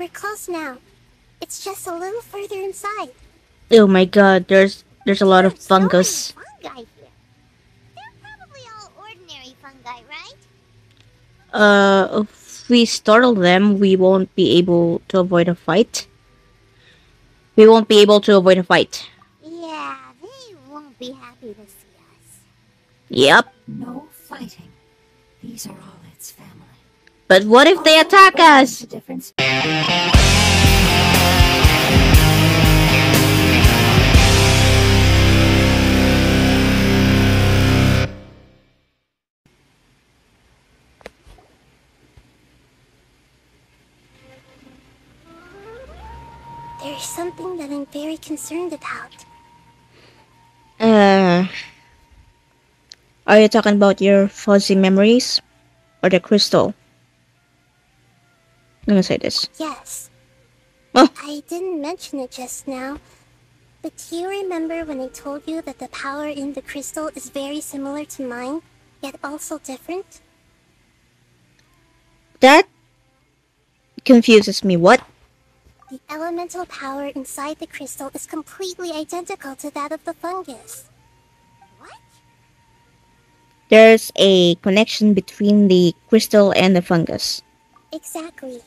We're close now. It's just a little further inside. Oh my god, there's a lot of So many fungus. fungi here. They're probably all ordinary fungi, right? If we startle them, we won't be able to avoid a fight. We won't be able to avoid a fight. Yeah, they won't be happy to see us. Yep. No fighting. These are all its family. But what if they attack us? There's something that I'm very concerned about. Are you talking about your fuzzy memories? Or the crystal? I'm gonna say this. Yes. Oh. I didn't mention it just now, but do you remember when I told you that the power in the crystal is very similar to mine, yet also different? That confuses me. What? The elemental power inside the crystal is completely identical to that of the fungus. What? There's a connection between the crystal and the fungus. Exactly.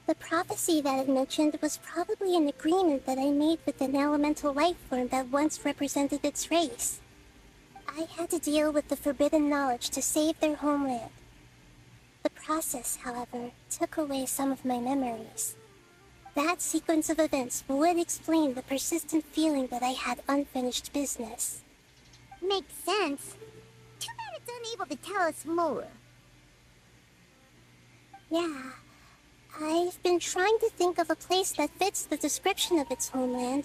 The prophecy that it mentioned was probably an agreement that I made with an elemental life form that once represented its race. I had to deal with the forbidden knowledge to save their homeland. The process, however, took away some of my memories. That sequence of events would explain the persistent feeling that I had unfinished business. Makes sense. Too bad it's unable to tell us more. Yeah. I've been trying to think of a place that fits the description of its homeland,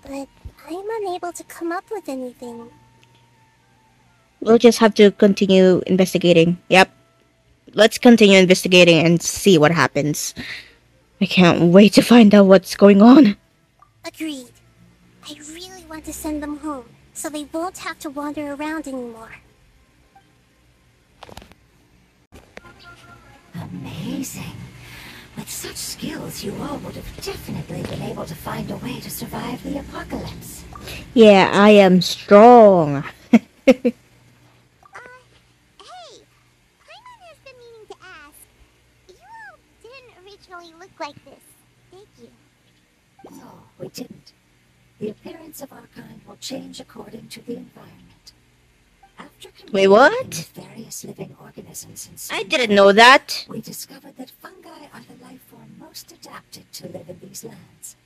but I'm unable to come up with anything. We'll just have to continue investigating. Yep. Let's continue investigating and see what happens. I can't wait to find out what's going on. Agreed. I really want to send them home, so they won't have to wander around anymore. Amazing. With such skills, you all would have definitely been able to find a way to survive the apocalypse. Yeah, I am strong. Hey! Paimon has been meaning to ask. You all didn't originally look like this, did you? No, we didn't. The appearance of our kind will change according to the environment. After Wait, what? with various living organisms in I didn't know that. we discovered that fungi are the life form most adapted to live in these lands.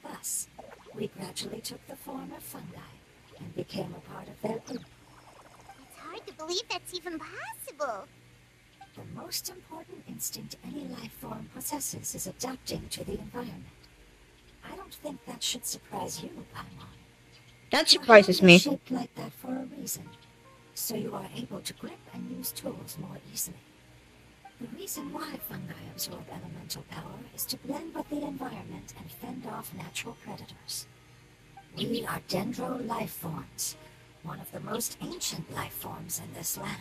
Thus, we gradually took the form of fungi and became a part of their group. It's hard to believe that's even possible. The most important instinct any life form possesses is adapting to the environment. I don't think that should surprise you, Paimon. That surprises me. Shaped like that for a reason, so you are able to grip and use tools more easily. The reason why fungi absorb elemental power is to blend with the environment and fend off natural predators. We are DENDRO life forms, one of the most ancient life forms in this land.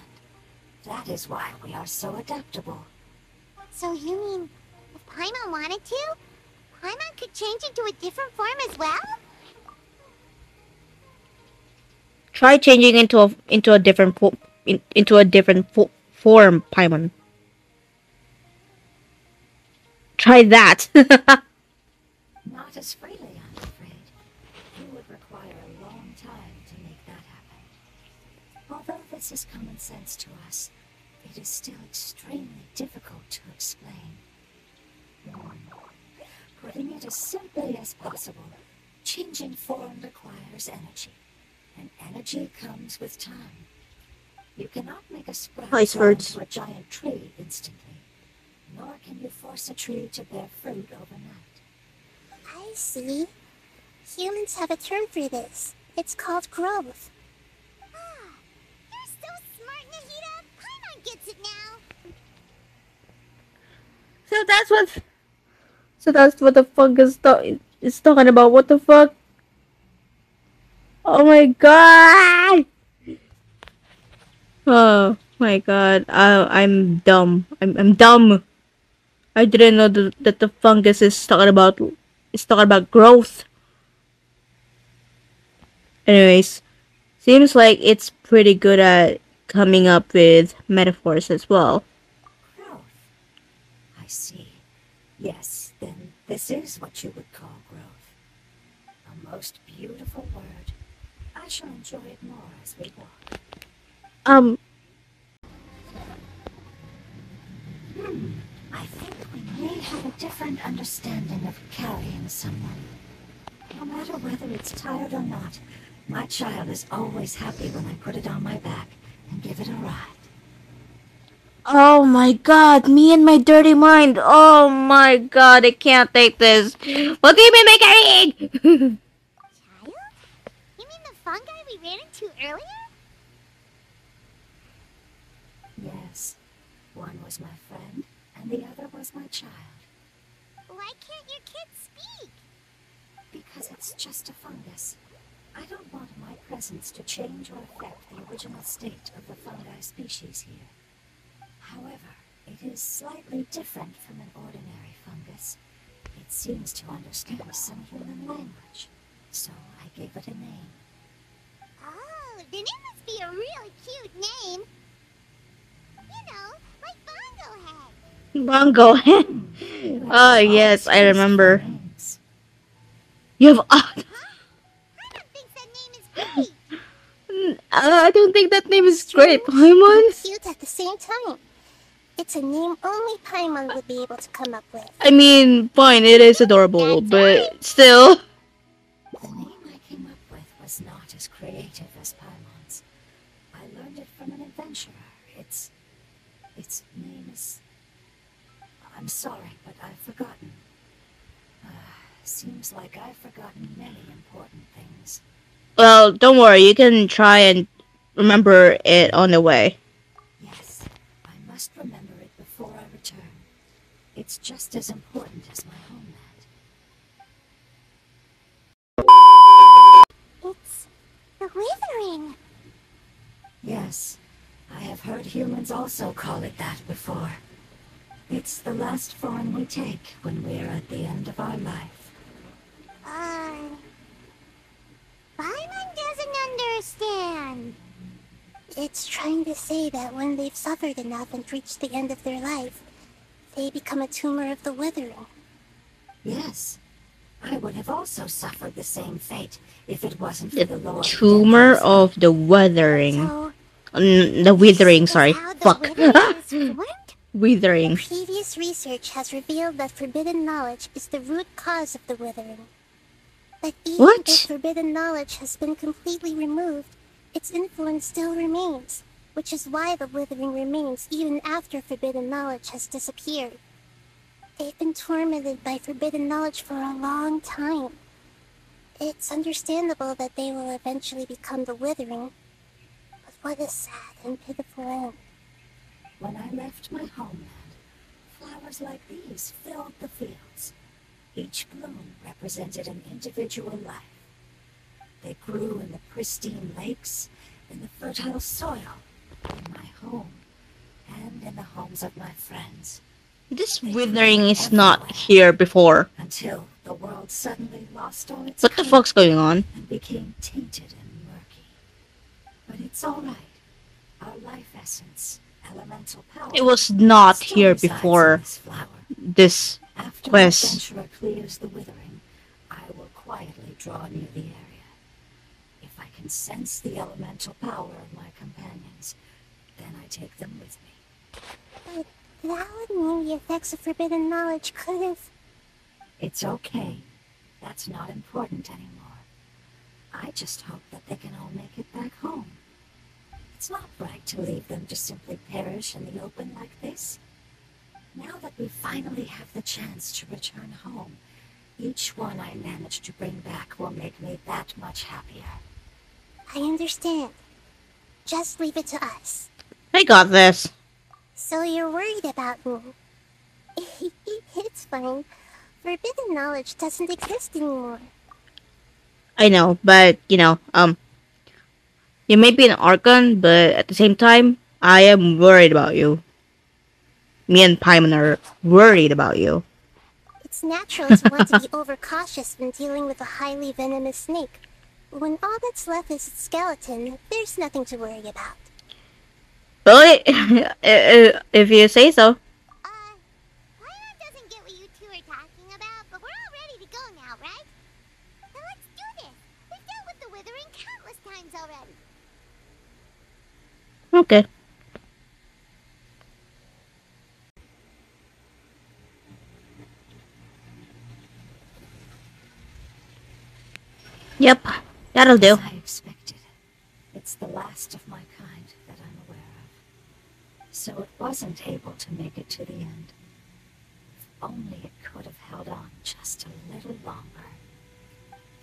That is why we are so adaptable. So you mean, if Paimon wanted to, Paimon could change into a different form as well? Try changing into a different form, Paimon. Try that. Not as freely, I'm afraid. You would require a long time to make that happen. Although this is common sense to us, it is still extremely difficult to explain. Putting it as simply as possible, changing form requires energy, and energy comes with time. You cannot make a sprout Ice grow hurts. into a giant tree instantly, nor can you force a tree to bear fruit overnight. I see. Humans have a term for this. It's called growth. Ah, you're so smart, Nahida. Paimon gets it now. So that's what the fungus is talking about. What the fuck? Oh my god! Oh my god! I'm dumb. I'm dumb. I didn't know that the fungus is talking about growth. Anyways, seems like it's pretty good at coming up with metaphors as well. Growth. I see. Yes, then this is what you would call growth. A most beautiful word. I shall enjoy it more as we walk. Um, I think we may have a different understanding of carrying someone. No matter whether it's tired or not, my child is always happy when I put it on my back and give it a ride. oh my god, me and my dirty mind. Oh my god, I can't take this. What do you mean by carrying? Child? You mean the fungi we ran into earlier? Yes, one was my friend, and the other was my child. Why can't your kid speak? Because it's just a fungus. I don't want my presence to change or affect the original state of the fungi species here. However, it is slightly different from an ordinary fungus. It seems to understand some human language, so I gave it a name. Oh, then it must be a really cute name. You know, like Bongo Head. Bongo. You have Oh all yes, I taste remember. for names. You have. I don't think that name is great. I don't think that name is great. Strange Paimon? and cute at the same time. It's a name only Paimon would be able to come up with. I mean, fine, it is adorable, but still. The name I came up with was not as creative as Paimon's. I learned it from an adventurer. Its name is... I'm sorry, but I've forgotten. Seems like I've forgotten many important things. Well, don't worry, you can try and remember it on the way. Yes, I must remember it before I return. It's just as important as my homeland. It's the Withering. Yes, I have heard humans also call it that before. It's the last form we take when we're at the end of our life. Paimon doesn't understand. It's trying to say that when they've suffered enough and reached the end of their life, they become a tumor of the Withering. Yes, I would have also suffered the same fate if it wasn't for the Lord. Tumor of the Withering. So, The Withering, this is sorry. how the Fuck. Withering is formed? Withering. Previous research has revealed that forbidden knowledge is the root cause of the Withering. But even What? if forbidden knowledge has been completely removed, its influence still remains, which is why the Withering remains even after forbidden knowledge has disappeared. They've been tormented by forbidden knowledge for a long time. It's understandable that they will eventually become the Withering, but what a sad and pitiful end. When I left my homeland, flowers like these filled the fields. Each bloom represented an individual life. They grew in the pristine lakes, in the fertile soil, in my home, and in the homes of my friends. This Withering is not here before. Until the world suddenly lost all its What the color fuck's going on? and became tainted and murky. But it's all right. Our life essence, elemental power, It was not still here resides in before this flower. this After quest. the adventurer clears the Withering, I will quietly draw near the area. If I can sense the elemental power of my companions, then I take them with me. But that would mean the effects of forbidden knowledge could have... It's okay. That's not important anymore. I just hope that they can all make it back home. It's not right to leave them to simply perish in the open like this. Now that we finally have the chance to return home, each one I manage to bring back will make me that much happier. I understand. Just leave it to us. I got this. So you're worried about me. It's fine. Forbidden knowledge doesn't exist anymore. I know, but you may be an Archon, but at the same time, I am worried about you. me and Paimon are worried about you. It's natural to want to be overcautious when dealing with a highly venomous snake. When all that's left is its skeleton, there's nothing to worry about. Really? If you say so. Paimon doesn't get what you two are talking about, but we're all ready to go now, right? Now let's do this. We've dealt with the withering countless times already. Okay. Yep, that'll do. As I expected. It's the last of my kind that I'm aware of. So it wasn't able to make it to the end. If only it could have held on just a little longer.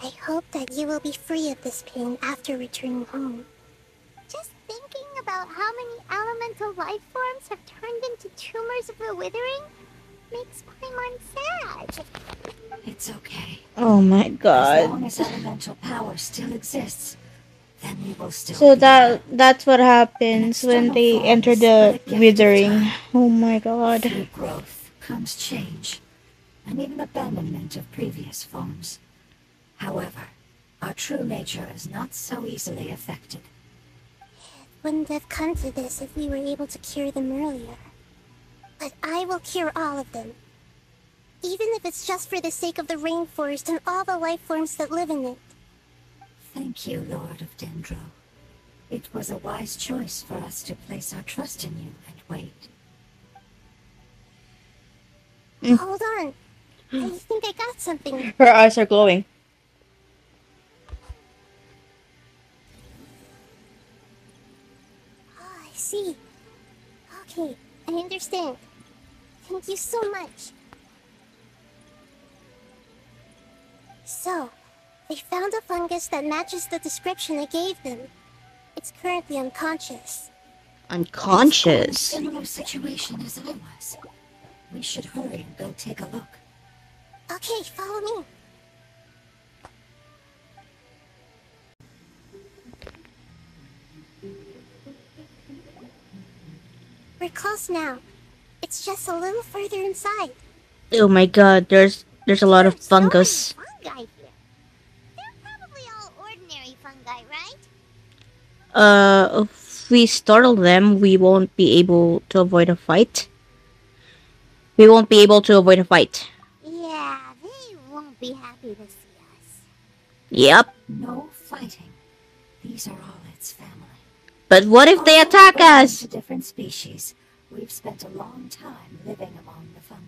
I hope that you will be free of this pain after returning home. Just thinking about how many elemental life forms have turned into tumors of the withering makes Paimon sad. It's okay. Oh my As god. long as elemental power still exists, then we will still So be here. that's what happens when they enter the withering. Oh my god. Through growth comes change, and even abandonment of previous forms. However, our true nature is not so easily affected. Wouldn't have come to this if we were able to cure them earlier. But I will cure all of them. Even if it's just for the sake of the rainforest and all the life forms that live in it. Thank you, Lord of Dendro. It was a wise choice for us to place our trust in you and wait. Hold on. I think I got something. Her eyes are glowing. Oh, I see. Okay, I understand. Thank you so much. So, they found a fungus that matches the description I gave them. It's currently unconscious. Unconscious. Similar situation as I was. We should hurry and go take a look. Okay, follow me. We're close now. It's just a little further inside. Oh my god, there's a lot of fungus. Fungi here. They're probably all ordinary fungi, right? If we startle them, we won't be able to avoid a fight. We won't be able to avoid a fight. Yeah, they won't be happy to see us. Yep. No fighting. These are all its family. But what if they attack Although us? to different species, we've spent a long time living among the fungi.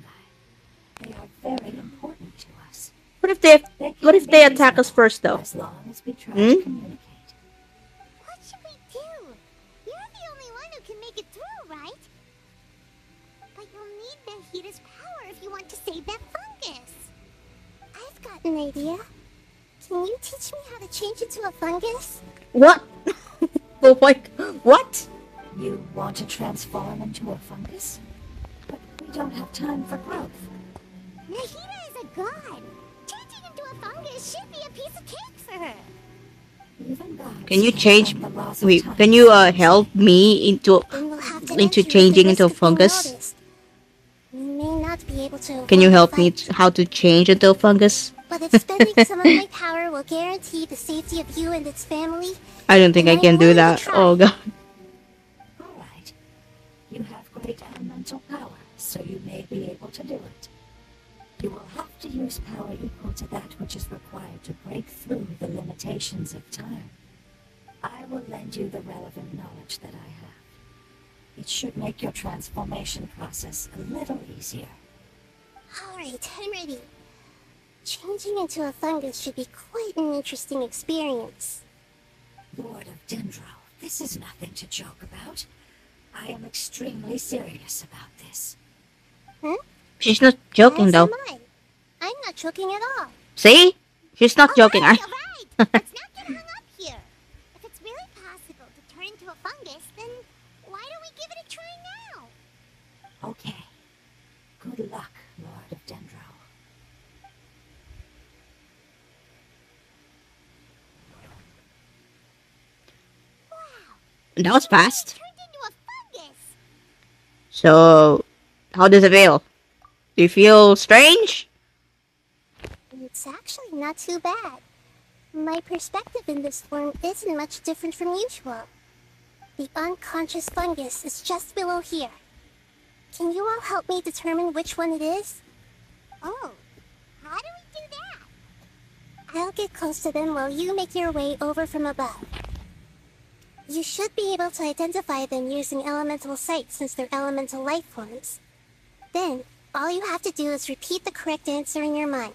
They are very important to us. What if they Can be attack us reasonable first though? As long as we try to communicate. What should we do? You're the only one who can make it through, right? But you'll need Vegeta's power if you want to save that fungus. I've got an idea. Can you teach me how to change into a fungus? What? Oh my, what? You want to transform into a fungus? But we don't have time for growth. Vegeta is a god. Changing into a fungus should be a piece of cake for her. Even gods Can you can't change? bend the laws of Wait, time. can you help me into Then we'll have to into enter with the changing risk into a of being fungus? noticed. We may not be able to. Can you avoid the help me fight, how to change into a fungus? But if spending some of my power will guarantee the safety of you and its family, I don't think I can do that. Oh god. Alright. You have great elemental power, so you may be able to do it. You will have to use power equal to that which is required to break through the limitations of time. I will lend you the relevant knowledge that I have. It should make your transformation process a little easier. alright, I'm ready. Changing into a fungus should be quite an interesting experience. Lord of Dendro, this is nothing to joke about. I am extremely serious about this. Huh? She's not joking As though. am I. I'm not joking at all. See? She's not joking. Alright, let's not get hung up here. If it's really possible to turn into a fungus, then why don't we give it a try now? Okay. Good luck, Lord of Dendro. Wow, That was fast. turned into a fungus. So How does it feel? Do you feel strange? It's actually not too bad. My perspective in this form isn't much different from usual. The unconscious fungus is just below here. Can you all help me determine which one it is? Oh, how do we do that? I'll get close to them while you make your way over from above. You should be able to identify them using elemental sight since they're elemental life forms. Then, all you have to do is repeat the correct answer in your mind.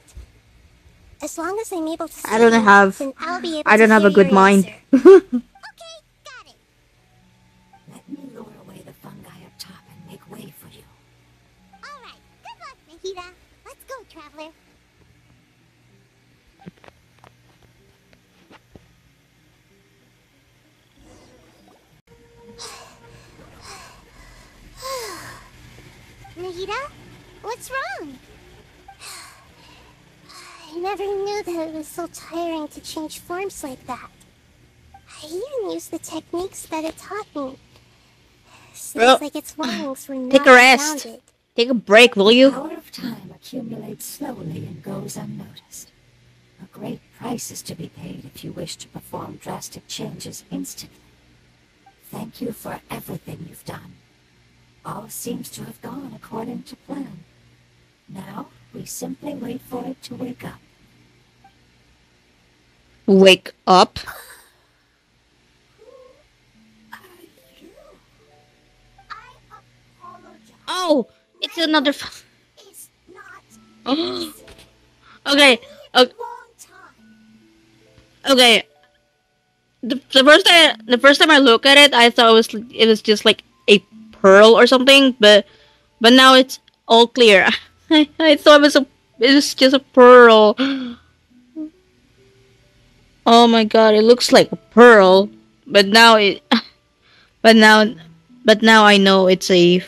As long as I'm able to see I don't you, have. then I'll be able I don't to have hear a good your mind. answer. Okay, got it. Let me lure away the fungi up top and make way for you. Alright, good luck, Nahida. Let's go, Traveler. Nahida? What's wrong? I never knew that it was so tiring to change forms like that. I even used the techniques that it taught me. Seems Well, like its wings were not take a rest. rounded. Take a break, will The you? power of time accumulates slowly and goes unnoticed. A great price is to be paid if you wish to perform drastic changes instantly. Thank you for everything you've done. All seems to have gone according to plan. Now, we simply wait for it to wake up. Wake up. Oh, it's another. It's not Okay. long time. Okay. The first time I look at it, I thought it was just like a pearl or something, but now it's all clear. I thought it was just a pearl. Oh my god, it looks like a pearl, but now it but now but now I know it's a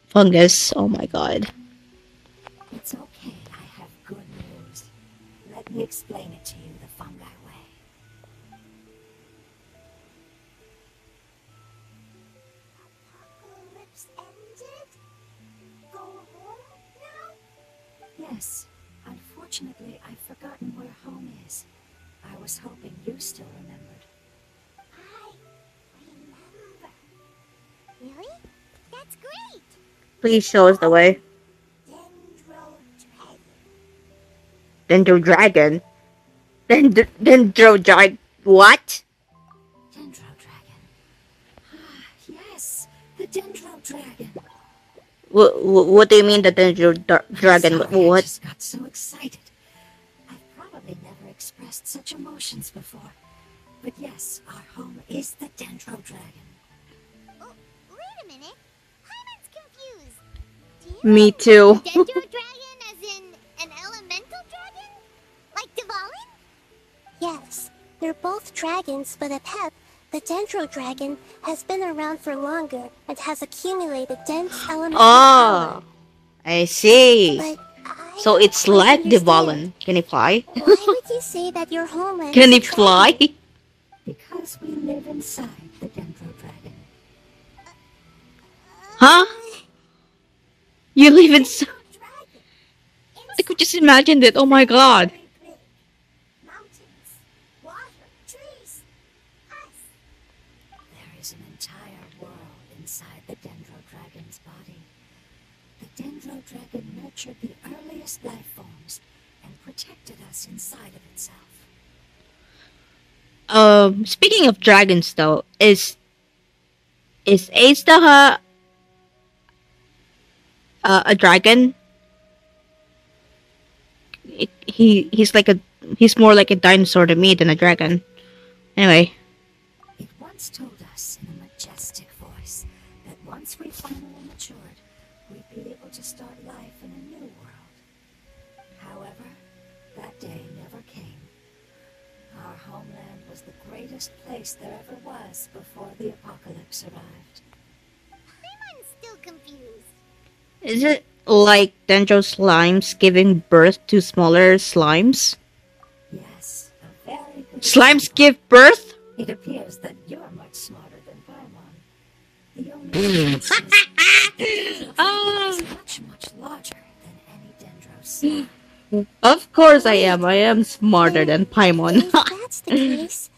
fungus. Oh my god. It's okay, I have good news. Let me explain it to you the fungi way. Apocalypse ended? Go home now? Yes, unfortunately, I've forgotten where home is. I was hoping you still remembered. I remember. Really? That's great! Please show us the way. Dendro Dragon. Dendro dragon. Dendro dragon. What? Dendro dragon. Ah, yes, the Dendro dragon. What do you mean the dragon? Sorry, I What? just got so excited. I've probably never expressed such emotions before. But yes, our home is the Dendro dragon. Oh, wait a minute. Hyman's confused. Do you Me mean too. Dendro Dragon as in an elemental dragon? Like Dvalin? Yes, they're both dragons, but at Pep, the Dendro Dragon has been around for longer and has accumulated dense elemental Oh, power. I see. But I So don't it's quite like understand. Dvalin. Can he fly? Why would you say that your homeland Can is he a dragon? fly? Because we live inside the Dendro dragon. Huh? You live in. Dragon. I could just imagine it. Oh my god. Very big. Mountains, water, trees, us. There is an entire world inside the Dendro dragon's body. The Dendro dragon nurtured the earliest life forms and protected us inside of itself. Speaking of dragons, though, is Astaha a dragon? He's more like a dinosaur to me than a dragon. Anyway, It once told us in a majestic voice that once we finally matured, we'd be able to start life in a new world. However, that day never came. Our homeland was the greatest place there ever was before the apocalypse arrived. I'm still confused. is it like Dendro slimes giving birth to smaller slimes? Yes, a very good Slimes example. give birth? It appears that you're much smarter than Paimon. The only It's much, much larger than any Dendro seen. Of course I am. I am smarter than Paimon. If that's the case,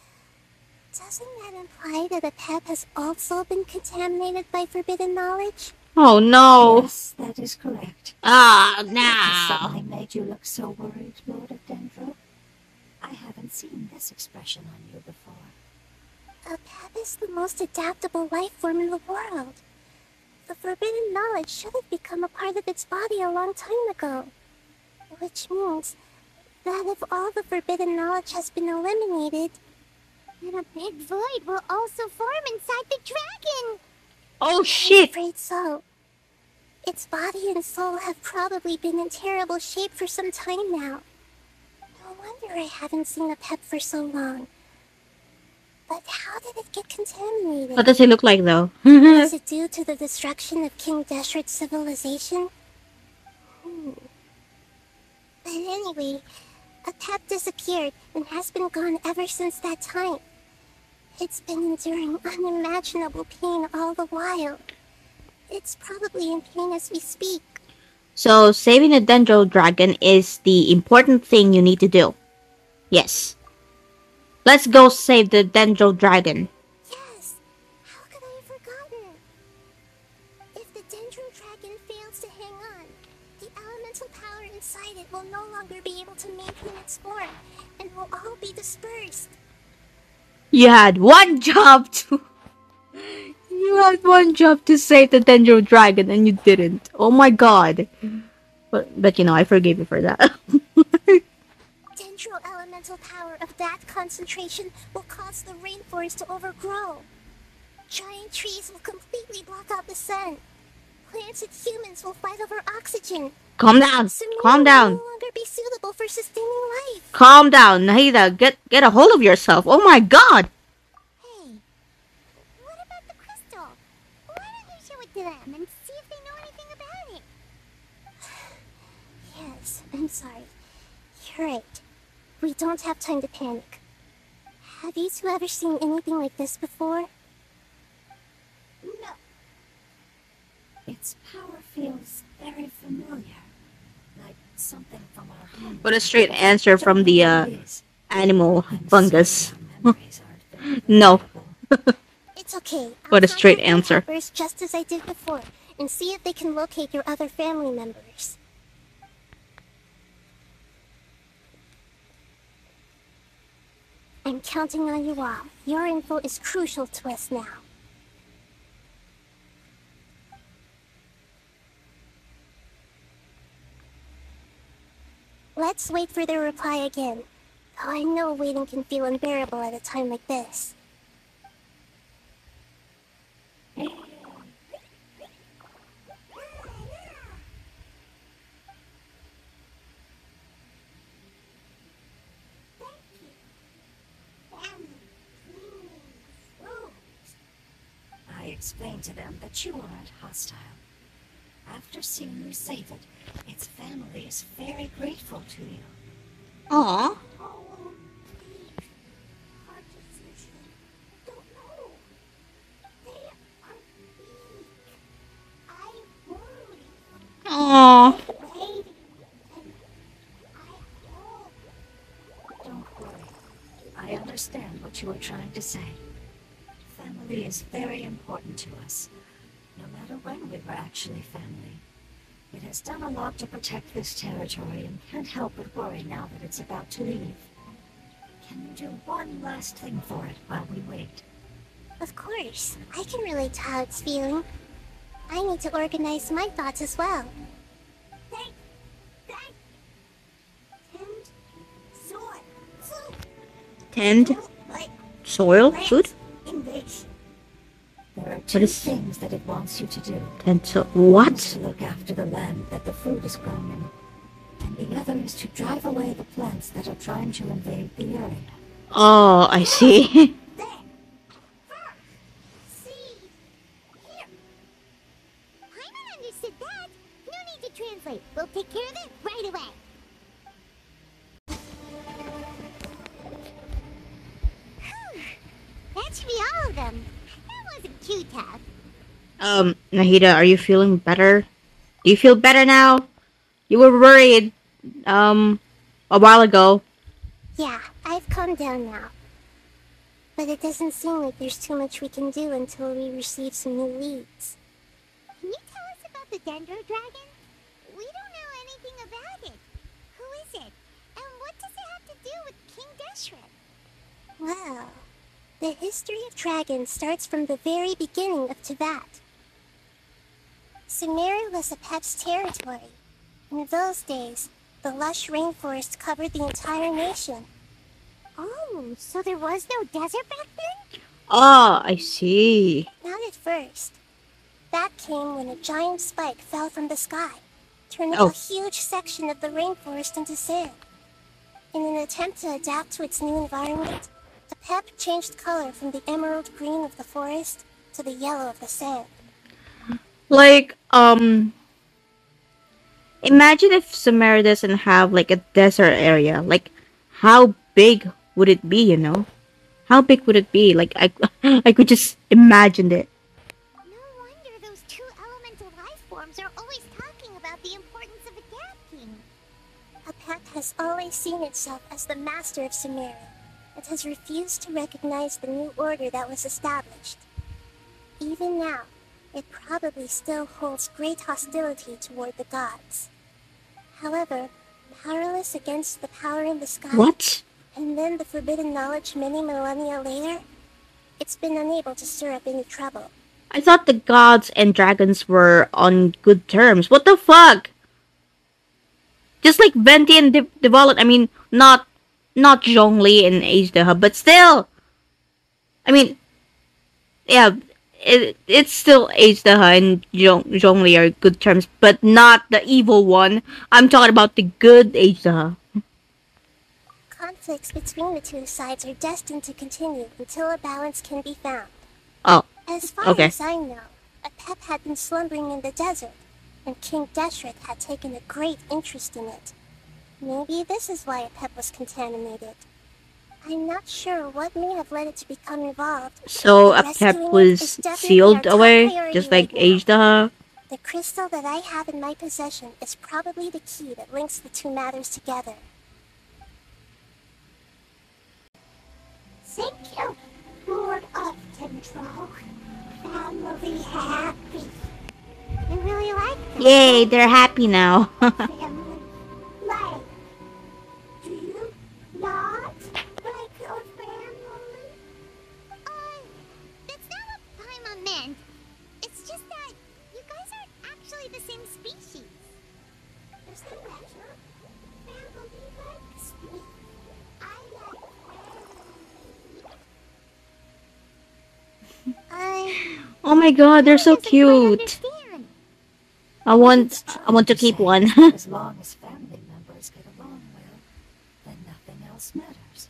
doesn't that imply that the pep has also been contaminated by forbidden knowledge? Oh no. Yes, that is correct. Ah, What has no. suddenly made you look so worried, Lord of Dendro? I haven't seen this expression on you before. A pep is the most adaptable life form in the world. The forbidden knowledge should have become a part of its body a long time ago. Which means that if all the forbidden knowledge has been eliminated, then a big void will also form inside the dragon. Oh I'm shit. afraid so. Its body and soul have probably been in terrible shape for some time now. No wonder I haven't seen a pep for so long. But how did it get contaminated? What does it look like though? Was it due to the destruction of King Deshret's civilization? But anyway, a pep disappeared and has been gone ever since that time. It's been enduring unimaginable pain all the while. It's probably in pain as we speak. So saving the Dendro dragon is the important thing you need to do. Yes. Let's go save the Dendro dragon. Yes! How could I have forgotten? If the Dendro dragon fails to hang on, the elemental power inside it will no longer be able to maintain its form, and will all be dispersed. You had one job to... You had one job to save the Dendro dragon and you didn't. Oh my god. But you know, I forgive you for that. Dendro elemental power of that concentration will cause the rainforest to overgrow. Giant trees will completely block out the sun. Plants and humans will fight over oxygen. Calm down. Sumina Calm will down. no longer be suitable for sustaining life. Calm down, Nahida. Get a hold of yourself. Oh my god. Hey, what about the crystal? Why don't you show it to them and see if they know anything about it? Yes, I'm sorry. You're right. We don't have time to panic. Have you two ever seen anything like this before? No. Its power feels very familiar. Like something from our home. What a straight answer from the animal I'm fungus. sorry our memories aren't very No. reliable. It's okay. What a I'll straight contact my answer. helpers just as I did before, and see if they can locate your other family members. I'm counting on you all. Your info is crucial to us now. Let's wait for their reply again. Though I know waiting can feel unbearable at a time like this. I explained to them that you aren't hostile. After seeing you save it, its family is very grateful to you. Aw. Aw. Don't worry. I understand what you are trying to say. Family is very important to us, no matter when we were actually family. It has done a lot to protect this territory and can't help but worry now that it's about to leave. Can you do one last thing for it while we wait? Of course, I can relate to how it's feeling. I need to organize my thoughts as well. Tend soil food? There are What two is- things that it wants you to do. Tend so One what? is to look after the land that the food is grown in, and the other is to drive away the plants that are trying to invade the area. Oh, I see. Paimon understood that. No need to translate. We'll take care of it right away. That should be all of them. That wasn't too tough. Nahida, are you feeling better? Do you feel better now? You were worried, um, a while ago. Yeah, I've calmed down now. But it doesn't seem like there's too much we can do until we receive some new leads. Can you tell us about the Dendro Dragon? We don't know anything about it. Who is it? And what does it have to do with King Deshret? Well, the history of dragons starts from the very beginning of Teyvat. Sumeru was Apep's territory. In those days, the lush rainforest covered the entire nation. Oh, so there was no desert back then? Ah, I see. Not at first. That came when a giant spike fell from the sky, turning Oh. a huge section of the rainforest into sand. In an attempt to adapt to its new environment, Apep changed color from the emerald green of the forest to the yellow of the sand. Like, imagine if Sumeru doesn't have like a desert area. Like, how big would it be? How big would it be? Like, I, I could just imagine it. No wonder those two elemental life forms are always talking about the importance of adapting. Apep has always seen itself as the master of Sumeru, and has refused to recognize the new order that was established. Even now, it probably still holds great hostility toward the gods. However, powerless against the power in the sky, What? and then the forbidden knowledge many millennia later, it's been unable to stir up any trouble. I thought the gods and dragons were on good terms. What the fuck? Just like Venti and Devolet. I mean, not Zhongli and Azdaha, but still. I mean, yeah, it's still Azdaha and Zhongli are good terms, but not the evil one. I'm talking about the good Azdaha. Conflicts between the two sides are destined to continue until a balance can be found. Oh, As far okay. as I know, Apep had been slumbering in the desert, and King Deshret had taken a great interest in it. Maybe this is why Apep was contaminated. I'm not sure what may have led it to become involved. So but Apep rescuing it was is definitely sealed our top away, priority just like right now. Azdaha. The crystal that I have in my possession is probably the key that links the two matters together. Thank you, Lord of Dendro. Family happy. I really like that. Yay, they're happy now. Family life. Do you not like your family? That's not what Paimon meant. It's just that you guys aren't actually the same species. There's no matter. Family likes me. I like Oh my god, they're so doesn't quite cute. understand. I want to keep one. As long as family members get along well, then nothing else matters.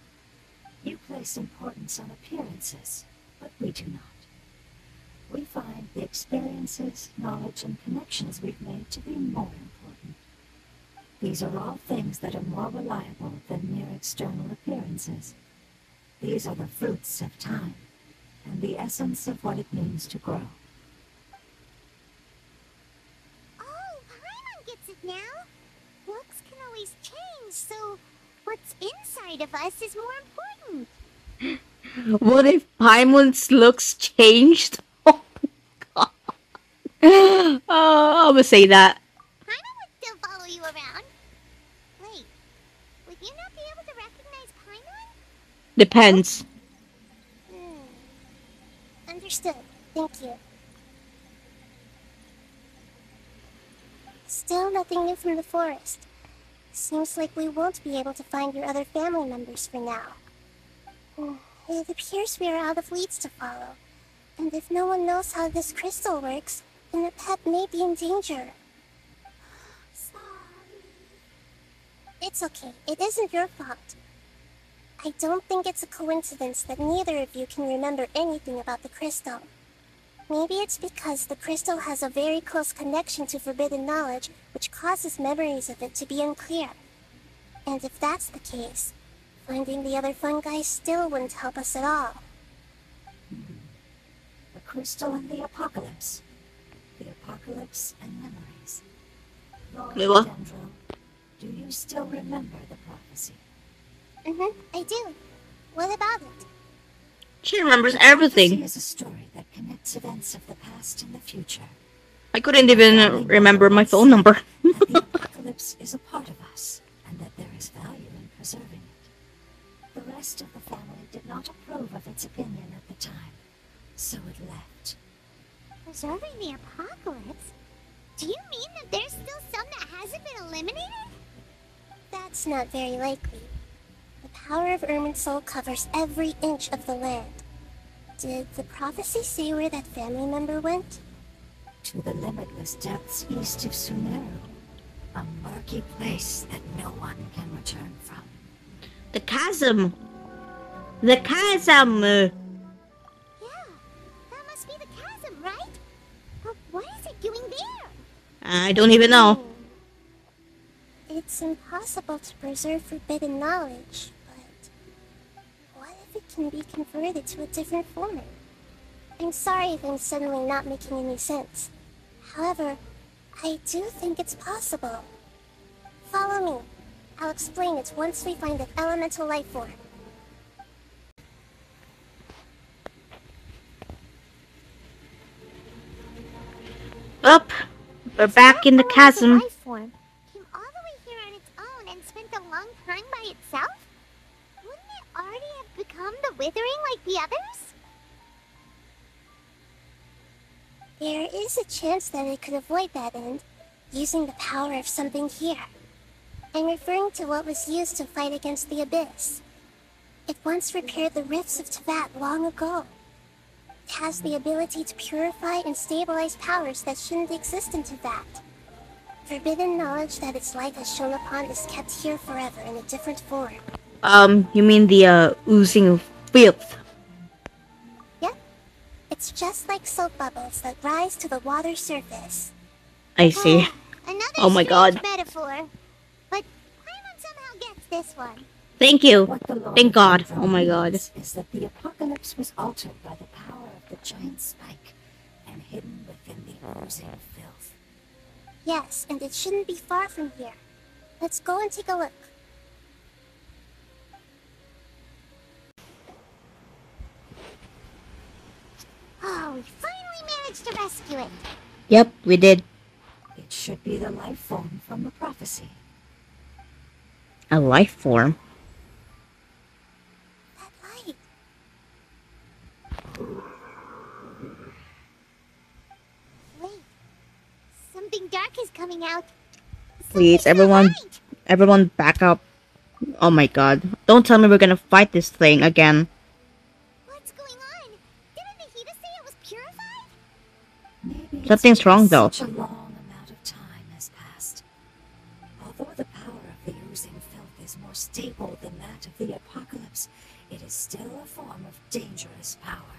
You place importance on appearances, but we do not. We find the experiences, knowledge, and connections we've made to be more important. These are all things that are more reliable than mere external appearances. These are the fruits of time, and the essence of what it means to grow. Oh, Paimon gets it now. Looks can always change, so what's inside of us is more important. What if Paimon's looks changed? Oh god. I'm gonna say that. Paimon would still follow you around. Wait, would you not be able to recognize Paimon? Depends. Understood. Thank you. Still nothing new from the forest. Seems like we won't be able to find your other family members for now. It appears we are out of leads to follow. And if no one knows how this crystal works, then the pet may be in danger. Sorry. It's okay. It isn't your fault. I don't think it's a coincidence that neither of you can remember anything about the crystal. Maybe it's because the crystal has a very close connection to forbidden knowledge, which causes memories of it to be unclear. And if that's the case, finding the other fungi still wouldn't help us at all. The crystal and the apocalypse. the apocalypse and memories. Lord Wait, what? DENDRO, do you still remember the prophecy? I do. What about it? She remembers The prophecy everything. is a story that connects events of the past and the future. I couldn't even remember my phone number. That the apocalypse is a part of us, and that there is value in preserving it. The rest of the family did not approve of its opinion at the time, so it left. Preserving the apocalypse? Do you mean that there's still some that hasn't been eliminated? That's not very likely. The power of Irminsul covers every inch of the land. Did the prophecy say where that family member went? To the limitless depths east of Sumeru, a murky place that no one can return from. The chasm. The chasm. Yeah, that must be the chasm, right? But what is it doing there? I don't even know. It's impossible to preserve forbidden knowledge, but what if it can be converted to a different form? I'm sorry if I'm suddenly not making any sense. However, I do think it's possible. Follow me. I'll explain it once we find that elemental life form. Up. We're back in the chasm. Life form came all the way here on its own and spent a long time by itself? Wouldn't it already have become the Withering like the others? There is a chance that it could avoid that end, using the power of something here. I'm referring to what was used to fight against the Abyss. It once repaired the rifts of Teyvat long ago. It has the ability to purify and stabilize powers that shouldn't exist in Teyvat. Forbidden knowledge that its light has shone upon is kept here forever in a different form. You mean the oozing of filth? Yep. It's just like soap bubbles that rise to the water's surface. I see. Another Oh my strange God. metaphor. But Paimon somehow gets this one. Thank you. What the Lord Thank God. DENDRO Oh my God. means is that the apocalypse was altered by the power of the giant spike and hidden within the oozing filth. Yes, and it shouldn't be far from here. Let's go and take a look. Oh, we finally managed to rescue it. Yep, we did. It should be the life form from the prophecy. A life form. That light. Wait. Something dark is coming out. Please, Something's not everyone, right. everyone back up. Oh my God. Don't tell me we're gonna fight this thing again. What's going on? Didn't Nahida say it was purified? Maybe Something's it's wrong, because though. Such a long amount of time has passed. Although the power of the oozing filth is more stable than that of the apocalypse, it is still a form of dangerous power.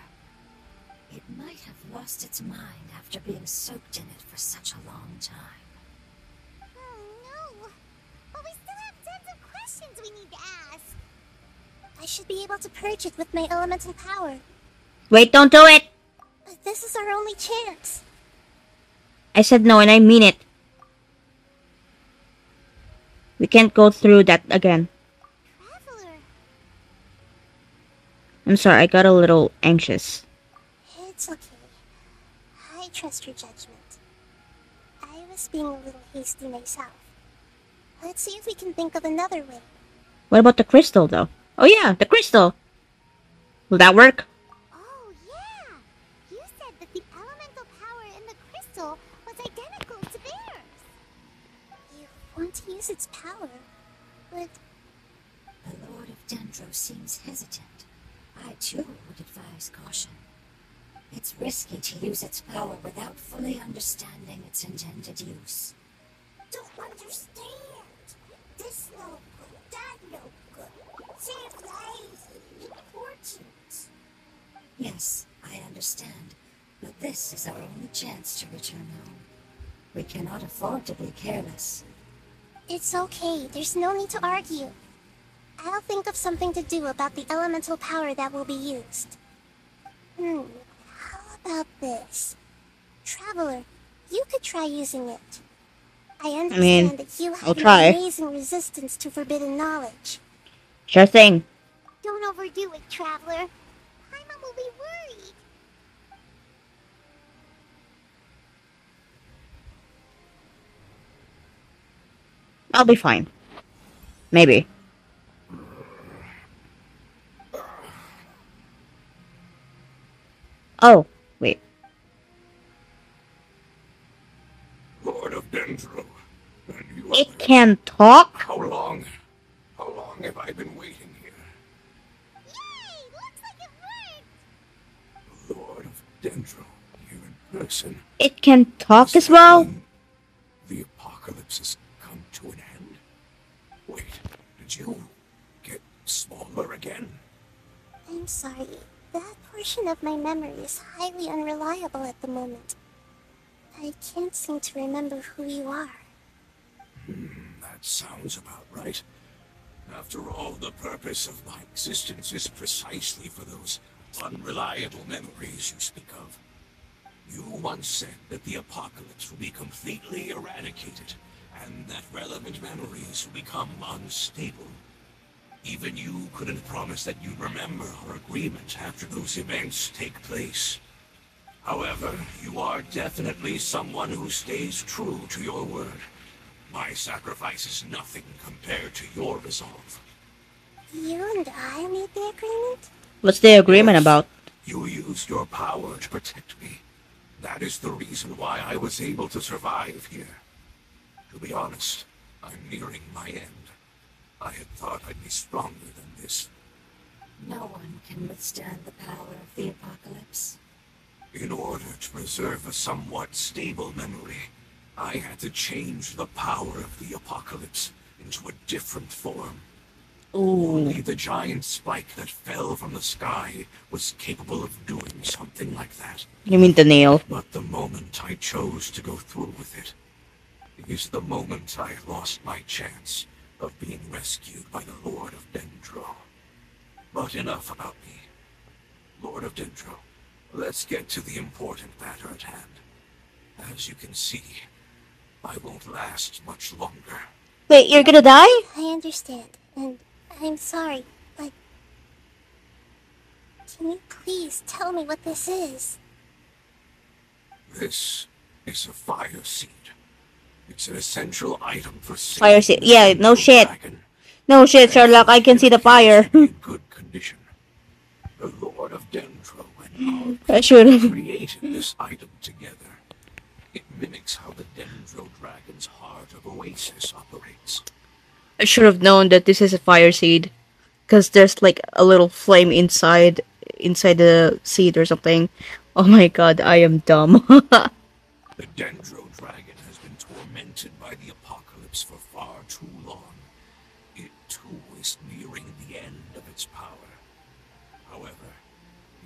It might have lost its mind after being soaked in it for such a long time. Oh no. But we still have tons of questions we need to ask. I should be able to purge it with my elemental power. Wait, don't do it! But this is our only chance. I said no and I mean it. We can't go through that again. Traveler. I'm sorry, I got a little anxious. It's okay. I trust your judgment. I was being a little hasty myself. Let's see if we can think of another way. What about the crystal, though? Oh yeah, the crystal! Will that work? Oh yeah. You said that the elemental power in the crystal was identical to theirs. You want to use its power, but The Lord of DENDRO seems hesitant. I too would advise caution. It's risky to use its power without fully understanding its intended use. Don't understand. This no good, that no good. Save lives. Important. Yes, I understand, but this is our only chance to return home. We cannot afford to be careless. it's okay. There's no need to argue. I'll think of something to do about the elemental power that will be used. How about this? Traveler, you could try using it. I I mean, understand that you I'll have an try. amazing resistance to forbidden knowledge. Sure thing. Don't overdo it, Traveler. Paimon will be worried. I'll be fine. Maybe. Oh, wait. Lord of Dendro, and you It others. can talk? How long have I been waiting here? Yay! Looks like it worked! Lord of Dendro, here in person. It can talk Does as that well? mean the apocalypse has come to an end? Wait, did you get smaller again? I'm sorry. That portion of my memory is highly unreliable at the moment. I can't seem to remember who you are. That sounds about right. After all, the purpose of my existence is precisely for those unreliable memories you speak of. You once said that the apocalypse will be completely eradicated, and that relevant memories will become unstable. Even you couldn't promise that you'd remember our agreement after those events take place. However, you are definitely someone who stays true to your word. My sacrifice is nothing compared to your resolve. You and I made the agreement? What's the agreement Yes, about? You used your power to protect me. That is the reason why I was able to survive here. To be honest, I'm nearing my end. I had thought I'd be stronger than this. No one can withstand the power of the apocalypse. In order to preserve a somewhat stable memory, I had to change the power of the apocalypse into a different form. Ooh. Only the giant spike that fell from the sky was capable of doing something like that. You mean the nail? But the moment I chose to go through with it is the moment I lost my chance of being rescued by the Lord of Dendro. But enough about me. Lord of Dendro, let's get to the important matter at hand. As you can see, I won't last much longer. Wait, you're gonna die? I understand, and I'm sorry, but... Can you please tell me what this is? This is a fire seed. It's an essential item for Fire seed. saving the Yeah, no Dendro shit. Dragon. No shit, Sherlock, I can see the fire. In good condition. The Lord of Dendro and our I should. created this item together. It mimics how the Dendro Dragon's heart of Oasis operates. I should have known that this is a fire seed. Because there's like a little flame inside the seed or something. Oh my god, I am dumb. The Dendro Dragon has been tormented by the apocalypse for far too long. It too is nearing the end of its power. However,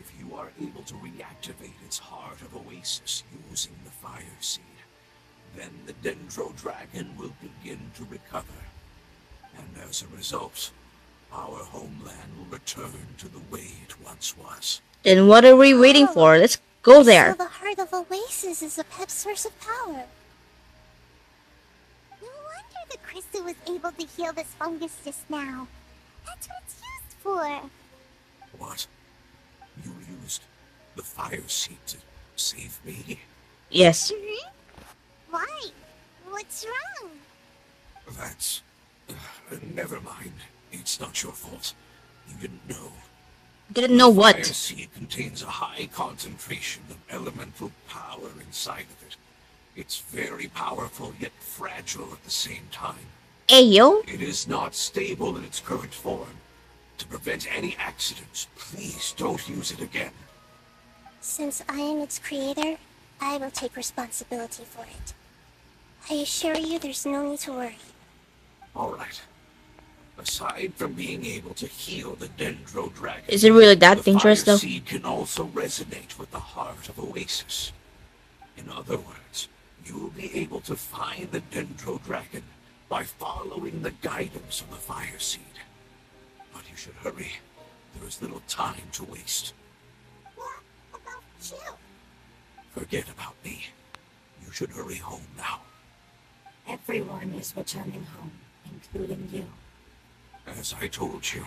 if you are able to reactivate its heart of Oasis using the fire seed, then the Dendro Dragon will begin to recover. And as a result, our homeland will return to the way it once was. Then what are we waiting for? Let's go there. So the heart of Oasis is a pep source of power. No wonder the crystal was able to heal this fungus just now. That's what it's used for. What? You used the fire seed to save me? Yes. Why? What's wrong? That's... never mind. It's not your fault. You didn't know. Didn't know The fire what. seed contains a high concentration of elemental power inside of it. It's very powerful yet fragile at the same time. Ayo? It is not stable in its current form. To prevent any accidents, please don't use it again. Since I am its creator, I will take responsibility for it. I assure you there's no need to worry. Alright. Aside from being able to heal the Dendro Dragon, Is it really that dangerous the fire though? seed can also resonate with the heart of Oasis. In other words, you will be able to find the Dendro Dragon by following the guidance of the fire seed. But you should hurry. There is little time to waste. What about you? Forget about me. You should hurry home now. Everyone is returning home, including you. As I told you,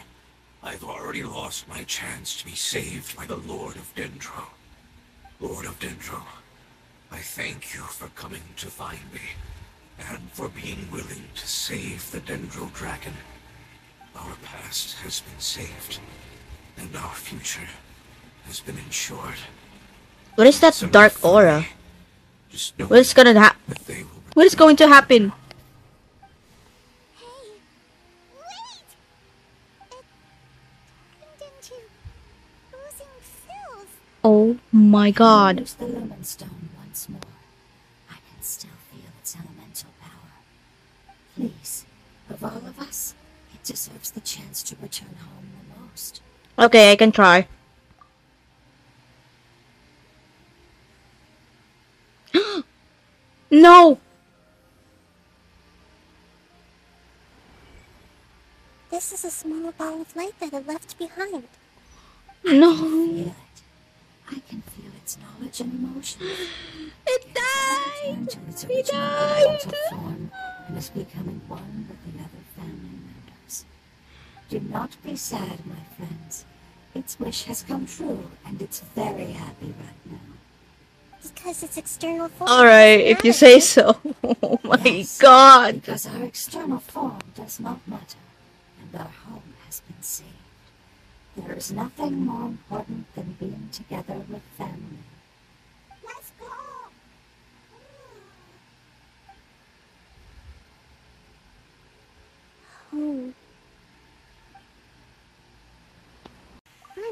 I've already lost my chance to be saved by the Lord of DENDRO. Lord of DENDRO, I thank you for coming to find me, and for being willing to save the DENDRO dragon. Our past has been saved, and our future has been ensured. What is that It's enough dark for aura? me. Just know What is gonna happen? that they will What is going to happen? Hey, wait! It turned into oozing filth. Oh my god. Use the Lumen Stone once more. I can still feel its elemental power. Please, of all of us, it deserves the chance to return home the most. Okay, I can try. No! This is a small ball of light that it left behind. No! Feel it. I can feel its knowledge and emotion. It Returned died! to its It original died! elemental form and is becoming one with the other family members. Do not be sad, my friends. Its wish has come true, and it's very happy right now. Because its external form. Alright, if you say so. Oh my Yes, god. because our external form does not matter, and our home has been saved. There is nothing more important than being together with family. Let's go! Home.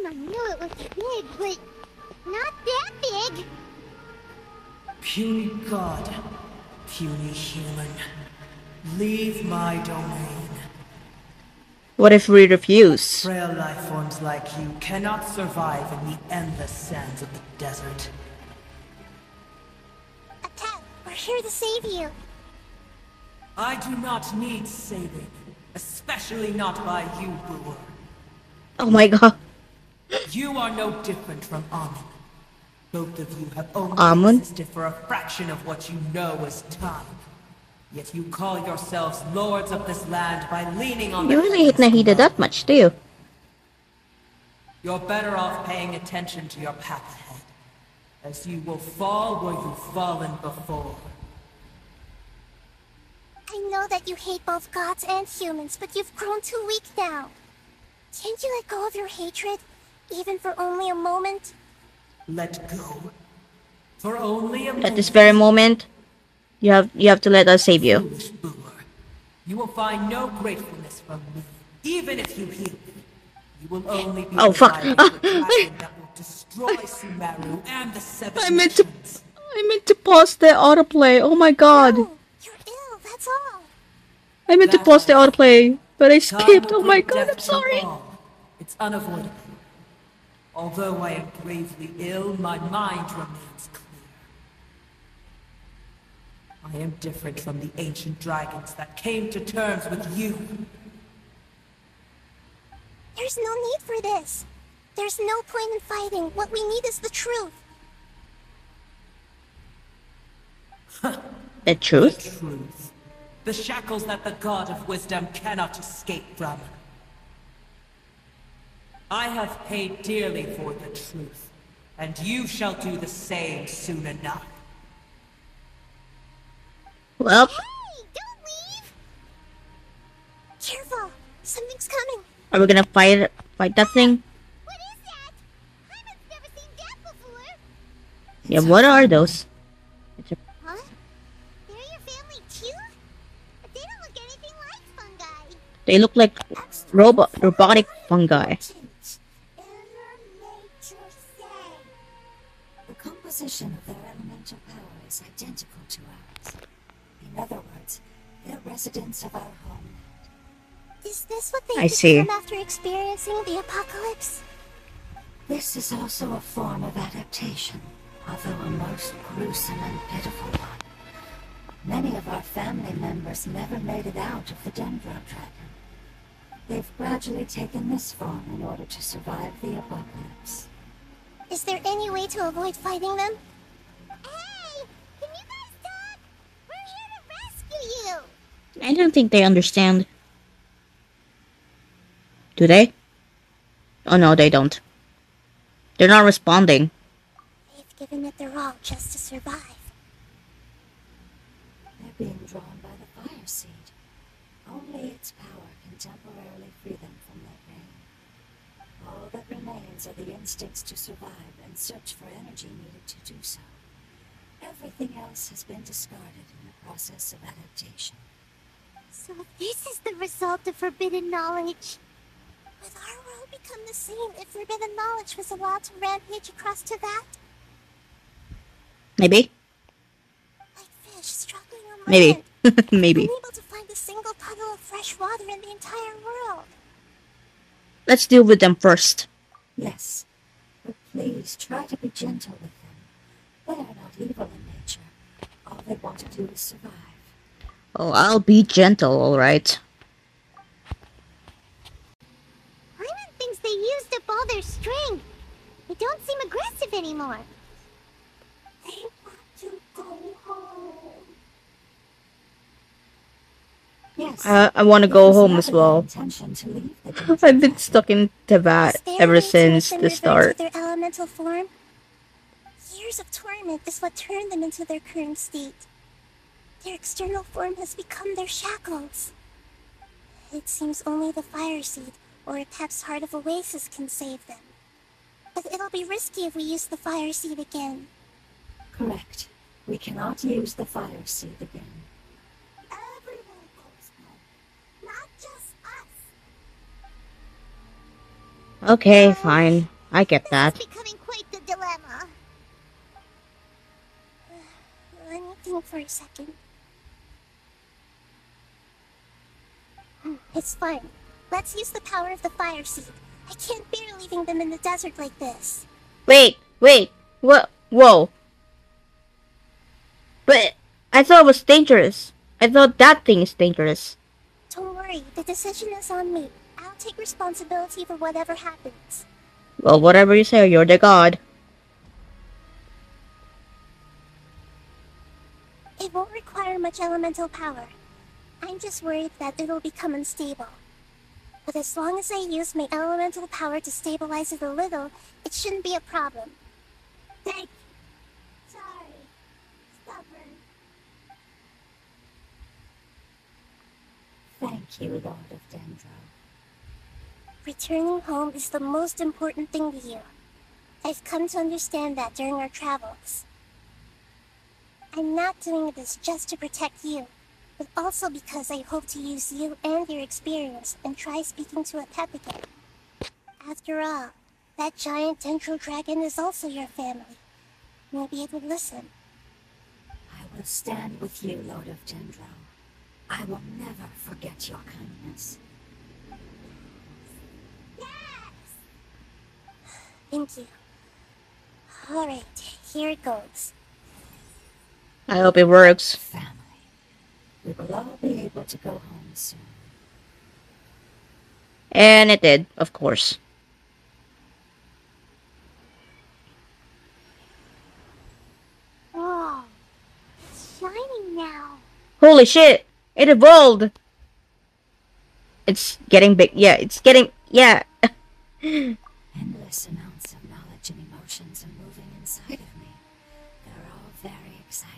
I knew it was big, but not that big. Puny god, puny human, leave my domain. What if we refuse? Frail life forms like you cannot survive in the endless sands of the desert. Attack! We're here to save you. I do not need saving, especially not by you, Brewer. Oh my god. You are no different from Amun. Both of you have only Amun? existed for a fraction of what you know as time. Yet you call yourselves lords of this land by leaning on You the really hate heavens Nahida above. that much, do you? You're better off paying attention to your path ahead, as you will fall where you've fallen before. I know that you hate both gods and humans, but you've grown too weak now. Can't you let go of your hatred, even for only a moment? Let go. For only a At moment. this very moment, you have to let us save you. Foolish Brewer. You will find no gratefulness from me, even if you heal me. You will only be Oh, fuck. provided with a dragon that will destroy Sumeru and the seven I meant nations. to pause the autoplay. Oh my god. No, you're ill, that's all. I meant to That pause the I- autoplay, but I Time skipped. will Oh my bring god, death I'm to sorry. all. It's unavoidable. Although I am gravely ill, my mind remains clear. I am different from the ancient dragons that came to terms with you. There's no need for this. There's no point in fighting. What we need is the truth. The The truth? truth. The shackles that the god of wisdom cannot escape from. I have paid dearly for the truth, and you shall do the same soon enough. Well, Hey, don't leave! Careful, something's coming. are we gonna fight that thing? What is that? Hyman's never seen that before. Yeah, what are those? Huh? They're your family too? But they don't look anything like fungi. They look like robotic fungi. The composition of their elemental power is identical to ours. In other words, they're residents of our homeland. Is this what they I see. become after experiencing the apocalypse? This is also a form of adaptation, although a most gruesome and pitiful one. Many of our family members never made it out of the DENDRO dragon. They've gradually taken this form in order to survive the apocalypse. Is there any way to avoid fighting them? Hey! Can you guys I don't think they understand. Do they? Oh no, they don't. They're not responding. They've given it their all just to survive. They're being drawn by the fire seed. Only its power can temporarily free them from their pain. All that remains are the instincts to survive and search for energy needed to do so. Everything else has been discarded in the process of adaptation. So this is the result of forbidden knowledge. Would our world become the same if forbidden knowledge was allowed to rampage across to that? Maybe? Like fish struggling on Maybe. land, Maybe. unable to find a single puddle of fresh water in the entire world. Let's deal with them first. Yes, but please try to be gentle with them. They are not evil in nature. All they want to do is survive. Oh, I'll be gentle, alright. Paimon thinks they used up all their strength. They don't seem aggressive anymore. They want to go home. Yes. I want to go home as well. Intention to leave the I've been stuck in Tibet Is there a ever way to since let them the revert start. to their elemental form? Years of torment is what turned them into their current state. Their external form has become their shackles. It seems only the fire seed or a Pep's Heart of Oasis can save them. But it'll be risky if we use the fire seed again. Correct. We cannot use the fire seed again. Everyone goes home, not just us. Okay, fine. I get that. This is becoming quite the dilemma. Let me think for a second. It's fine. Let's use the power of the fire seed. I can't bear leaving them in the desert like this. Wait. What? Whoa. But I thought it was dangerous. I thought that thing is dangerous. Don't worry, the decision is on me. I'll take responsibility for whatever happens. Well, whatever you say, you're the god. It won't require much elemental power. I'm just worried that it'll become unstable. But as long as I use my elemental power to stabilize it a little, it shouldn't be a problem. Thank you. Sorry. Stubborn. Thank you, Lord of Dendro. Returning home is the most important thing to you. I've come to understand that during our travels. I'm not doing this just to protect you, but also because I hope to use you and your experience and try speaking to a Pep again. After all, that giant Dendro dragon is also your family. Maybe it would listen. I will stand with you, Lord of Dendro. I will never forget your kindness. Thank you. Alright, here it goes. I hope it works. Family. We will all be able to go home soon. And it did, of course. Whoa. It's shining now. Holy shit! It evolved! It's getting big. Yeah, it's getting... Yeah. Endless amounts of knowledge and emotions are moving inside of me. They're all very excited.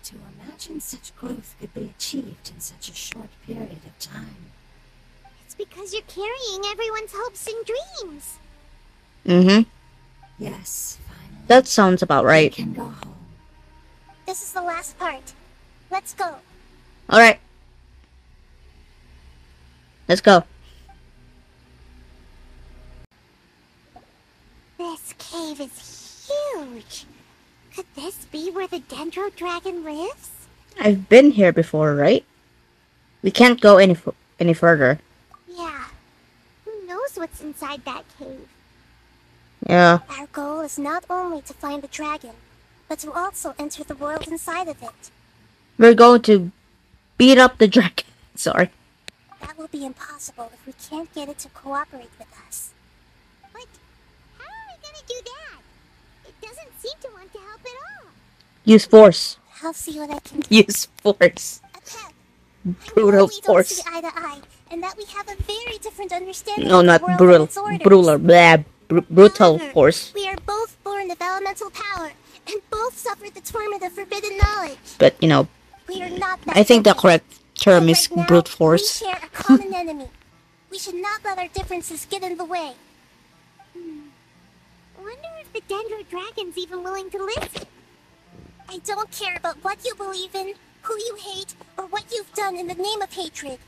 To imagine such growth could be achieved in such a short period of time. It's because you're carrying everyone's hopes and dreams. Mm-hmm. Yes, finally. That sounds about We right. can go home. This is the last part. Let's go. Alright. Let's go. This cave is huge. Could this be where the Dendro dragon lives? I've been here before, right? We can't go any further. Yeah. Who knows what's inside that cave? Yeah. Our goal is not only to find the dragon, but to also enter the world inside of it. We're going to beat up the dragon. Sorry. That will be impossible if we can't get it to cooperate with us. But how are we gonna do that? It doesn't seem to want to help at all. Use force. I'll see what I can do. Use force. A Pep, Brutal we don't force. see eye to eye, and that we have a very different understanding No, of the not world brutal. and its orders. Brutal. Blah. Brutal However, force. we are both born of elemental power, and both suffered the torment of forbidden knowledge. But, you know, We are not that I think the different. correct term And is right now, brute we force. share a common enemy. We should not let our differences get in the way. Wonder if the Dendro Dragon's even willing to listen. I don't care about what you believe in, who you hate, or what you've done in the name of hatred.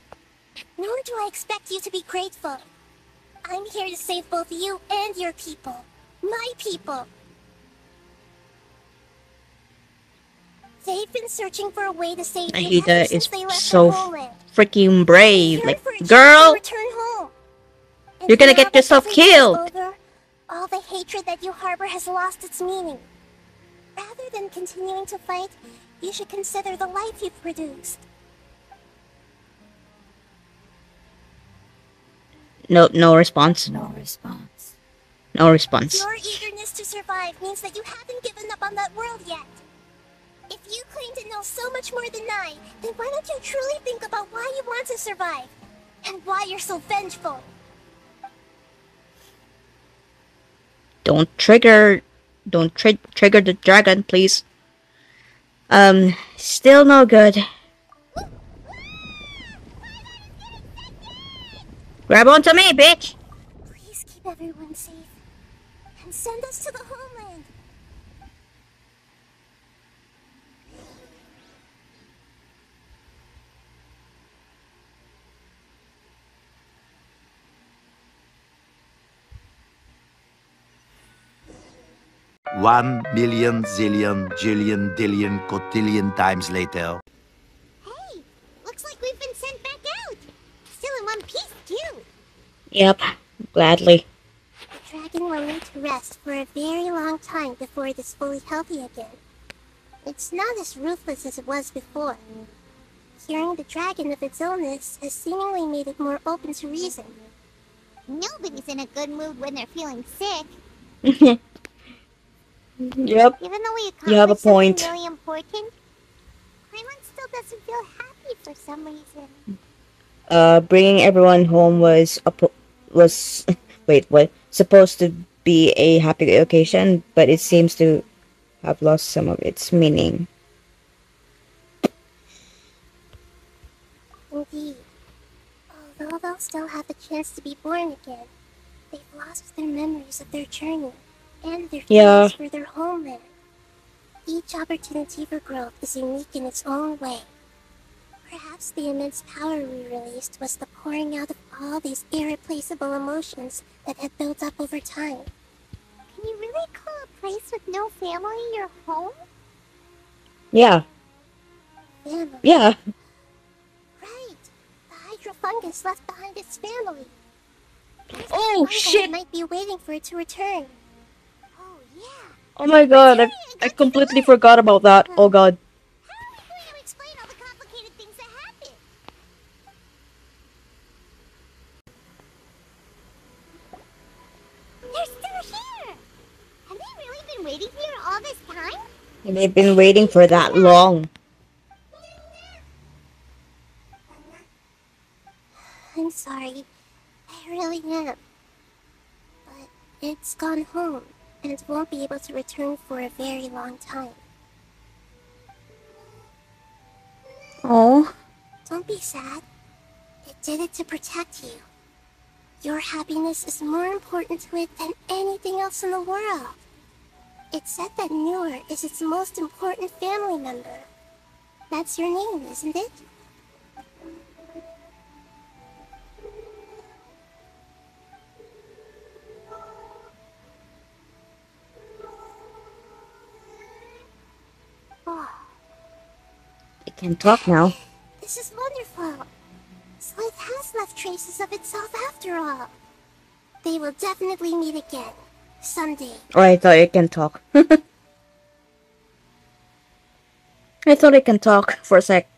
Nor do I expect you to be grateful. I'm here to save both you and your people. My people. They've been searching for a way to save me ever Ahida since is they left so their homeland. freaking brave. Yearn Like, for a chance girl, to return home. And you're gonna now get that yourself everything is killed. over, all the hatred that you harbor has lost its meaning. Rather than continuing to fight, you should consider the life you've produced. No response. No response. No response. Your eagerness to survive means that you haven't given up on that world yet. If you claim to know so much more than I, then why don't you truly think about why you want to survive? And why you're so vengeful? Don't trigger the dragon, please. Still no good. Grab onto me, bitch! Please keep everyone safe. And send us to the homeland. One million, zillion, jillion, dillion, cotillion times later. Hey, looks like we've been sent back out. Still in one piece, too. Yep, gladly. The dragon will need to rest for a very long time before it is fully healthy again. It's not as ruthless as it was before. Curing the dragon of its illness has seemingly made it more open to reason. Nobody's in a good mood when they're feeling sick. Yep. Even though we You have a accomplished something point. really important, Paimon still doesn't feel happy for some reason. Bringing everyone home was wait, what? Supposed to be a happy occasion, but it seems to have lost some of its meaning. Indeed. Although they'll still have a chance to be born again, they've lost their memories of their journey and their Yeah. feelings for their homeland. Each opportunity for growth is unique in its own way. Perhaps the immense power we released was the pouring out of all these irreplaceable emotions that had built up over time. Can you really call a place with no family your home? Yeah. Family. Yeah. Right. The hydrofungus left behind its family. Oh, Fungi shit! might be waiting for it to return. Oh, yeah. Oh my god, I completely forgot about that. Oh god. How are we going to explain all the complicated things that happen? They're still here! Have they really been waiting here all this time? They've been waiting for that long. I'm sorry. I really am. But it's gone home, and won't be able to return for a very long time. Oh. Don't be sad. It did it to protect you. Your happiness is more important to it than anything else in the world. It said that Newer is its most important family member. That's your name, isn't it? Oh, It can talk now. this is wonderful. Slith has left traces of itself after all. They will definitely meet again. Someday. Oh, I thought it can talk. I thought it can talk for a sec.